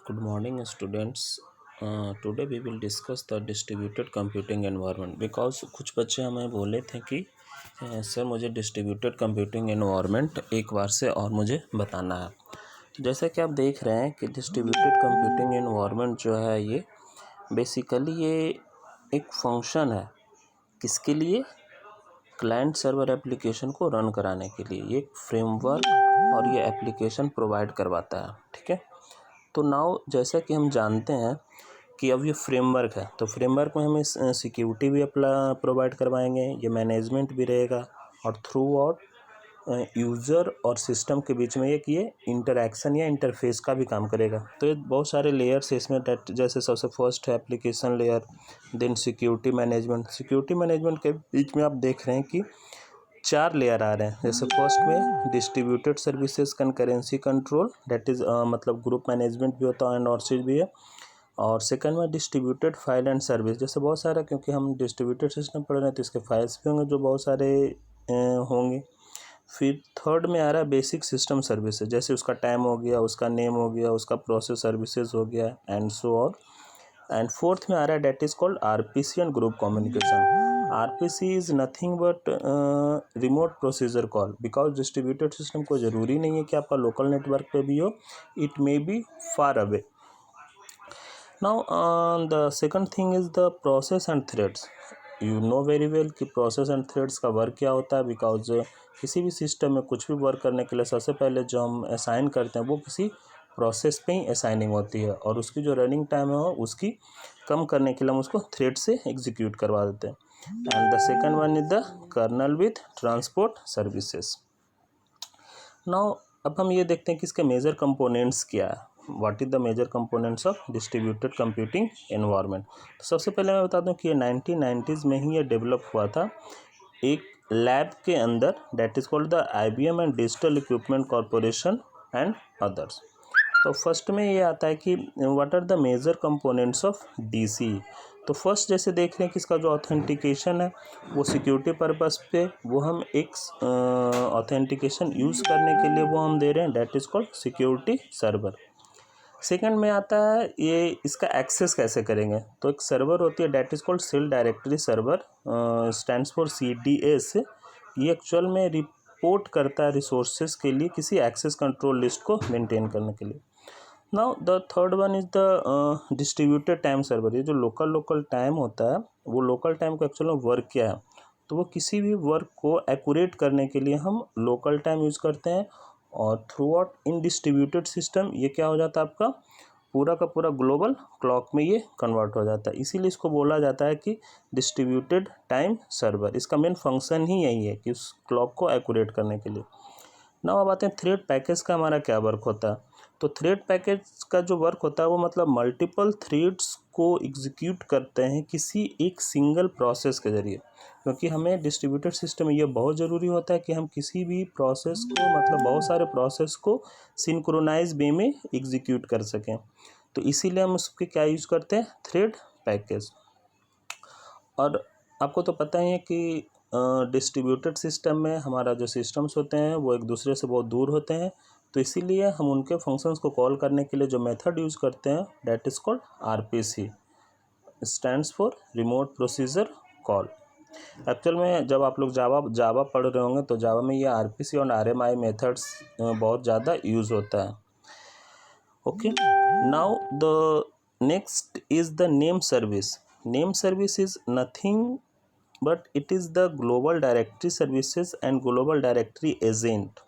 Good morning, students. Today we will discuss the distributed computing environment because कुछ बच्चे हमें बोले थे कि सर मुझे डिस्ट्रीब्यूटेड कंप्यूटिंग एनवायरनमेंट एक बार से और मुझे बताना है। तो जैसे कि आप देख रहे हैं कि डिस्ट्रीब्यूटेड कंप्यूटिंग एनवायरनमेंट जो है ये बेसिकली ये एक फंक्शन है। किसके लिए? क्लाइंट सर्वर एप्लीकेशन को रन कराने के लिए ये एक फ्रेमवर्क और ये एप्लीकेशन प्रोवाइड करवाता है। ठीक है, तो नाउ जैसा कि हम जानते हैं कि अब ये फ्रेमवर्क है, तो फ्रेमवर्क में हमें सिक्योरिटी भी प्रोवाइड करवाएंगे, ये मैनेजमेंट भी रहेगा और थ्रू आउट यूज़र और सिस्टम के बीच में एक ये इंटरैक्शन या इंटरफेस का भी काम करेगा। तो ये बहुत सारे लेयर्स है इसमें, जैसे सबसे फर्स्ट है application layer, then security management. Security management के बीच में आप देख रहे हैं कि 4 लेयर आ रहे हैं। जैसे फर्स्ट में distributed services concurrency control, that is मतलब ग्रुप मैनेजमेंट भी होता है एंड और चीज़ भी है। और सेकंड में डिस्ट्रीब्यूटेड फाइल एंड सर्विस, जैसे बहुत सारा, क्योंकि हम डिस्ट्रीब्यूटेड सिस्टम पढ़ रहे हैं तो इसके फाइल्स भी होंगे जो बहुत सारे होंगे। फिर थर्ड में आ रहा है बेसिक सिस्टम सर्विसेज, जैसे उसका टाइम हो गया, उसका नेम हो गया, उसका प्रोसेस सर्विसेज हो गया and so on. And fourth में आ रहा है that is called RPC and group communication. RPC is nothing but remote procedure call, because distributed system को ज़रूरी नहीं है कि आपका लोकल नेटवर्क पे भी हो, it may be far away. Now the second thing is the process and threads. You know very well कि प्रोसेस एंड थ्रेड्स का वर्क क्या होता है, बिकॉज किसी भी सिस्टम में कुछ भी वर्क करने के लिए सबसे पहले जो हम असाइन करते हैं वो किसी प्रोसेस पे ही असाइनिंग होती है और उसकी जो रनिंग टाइम है उसकी कम करने के लिए हम उसको थ्रेड से एग्जीक्यूट करवा देते हैं। And the second one is the kernel with transport services. Now अब हम ये देखते हैं कि इसके मेजर कंपोनेंट्स क्या है। What is the major components of distributed computing environment. तो सबसे पहले मैं बता दूं कि ये 1990s में ही ये डेवलप हुआ था एक लैब के अंदर, that is called the IBM and digital equipment corporation and others. तो फर्स्ट में ये आता है कि what are the major components of DC। तो फर्स्ट जैसे देख रहे हैं कि इसका जो ऑथेंटिकेशन है वो सिक्योरिटी पर्पस पे वो हम एक ऑथेंटिकेशन यूज़ करने के लिए वो हम दे रहे हैं, date is called security server. Second में आता है ये इसका एक्सेस कैसे करेंगे। तो एक सर्वर होती है that is called cell directory server, stands for CDS। ये एक्चुअल में रिपोर्ट करता है रिसोर्सेज के लिए किसी एक्सेस कंट्रोल लिस्ट को मेंटेन करने के लिए। Now the third one is the distributed time server. ये जो लोकल टाइम होता है वो लोकल टाइम का एक्चुअल में वर्क क्या है, तो वो किसी भी वर्क को एक्यूरेट करने के लिए हम लोकल टाइम यूज़ करते हैं और through out in distributed system ये क्या हो जाता है आपका पूरा का पूरा ग्लोबल क्लॉक में ये कन्वर्ट हो जाता है। इसीलिए इसको बोला जाता है कि डिस्ट्रीब्यूटेड टाइम सर्वर। इसका मेन फंक्शन ही यही है कि उस क्लॉक को एक्यूरेट करने के लिए। नाउ अब आते हैं थ्रेड पैकेज का हमारा क्या वर्क होता है। तो थ्रेड पैकेज का जो वर्क होता है वो मतलब मल्टीपल थ्रेड्स को एग्जीक्यूट करते हैं किसी एक सिंगल प्रोसेस के ज़रिए, क्योंकि हमें डिस्ट्रीब्यूटेड सिस्टम में ये बहुत ज़रूरी होता है कि हम किसी भी प्रोसेस को मतलब बहुत सारे प्रोसेस को सिंक्रोनाइज वे में एग्जीक्यूट कर सकें। तो इसीलिए हम उसके क्या यूज़ करते हैं, थ्रेड पैकेज। और आपको तो पता ही है कि डिस्ट्रीब्यूटेड सिस्टम में हमारा जो सिस्टम्स होते हैं वो एक दूसरे से बहुत दूर होते हैं, तो इसीलिए हम उनके फंक्शंस को कॉल करने के लिए जो मेथड यूज़ करते हैं date is called RPC, stands for remote procedure call. Actual में जब आप लोग जावा पढ़ रहे होंगे तो जावा में ये RPC और RMI मेथड्स बहुत ज़्यादा यूज़ होता है। Okay, now the next is the name service. Name service is nothing but it is the global directory services and global directory agent,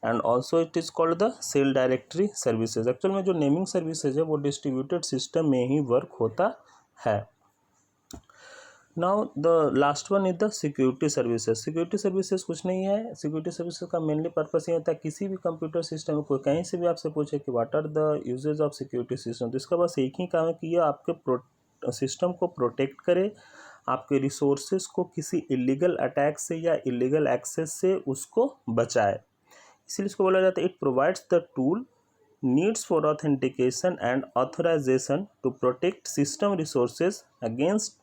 and also it is called the cell directory services। Actual में जो naming services है वो distributed system में ही work होता है। Now the last one is the security services. Security services कुछ नहीं है, सिक्योरिटी सर्विसेज का मेनली पर्पस ये होता है किसी भी कंप्यूटर सिस्टम में कोई कहीं से भी आपसे पूछे कि what are the uses of security system, तो इसका बस एक ही काम है कि ये आपके सिस्टम को प्रोटेक्ट करे, आपके रिसोर्सेज को किसी इलीगल अटैक से या इलीगल एक्सेस से उसको बचाए। इसीलिए इसको बोला जाता है it provides the tool needs for authentication and authorization to protect system resources against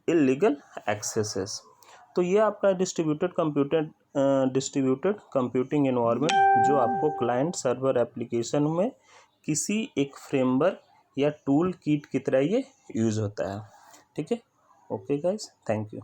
illegal accesses. तो ये आपका डिस्ट्रीब्यूटेड कंप्यूटिंग एनवायरनमेंट जो आपको क्लाइंट सर्वर एप्लीकेशन में किसी एक फ्रेमवर्क या टूल किट की तरह ये यूज़ होता है। ठीक है, ओके गाइस, थैंक यू।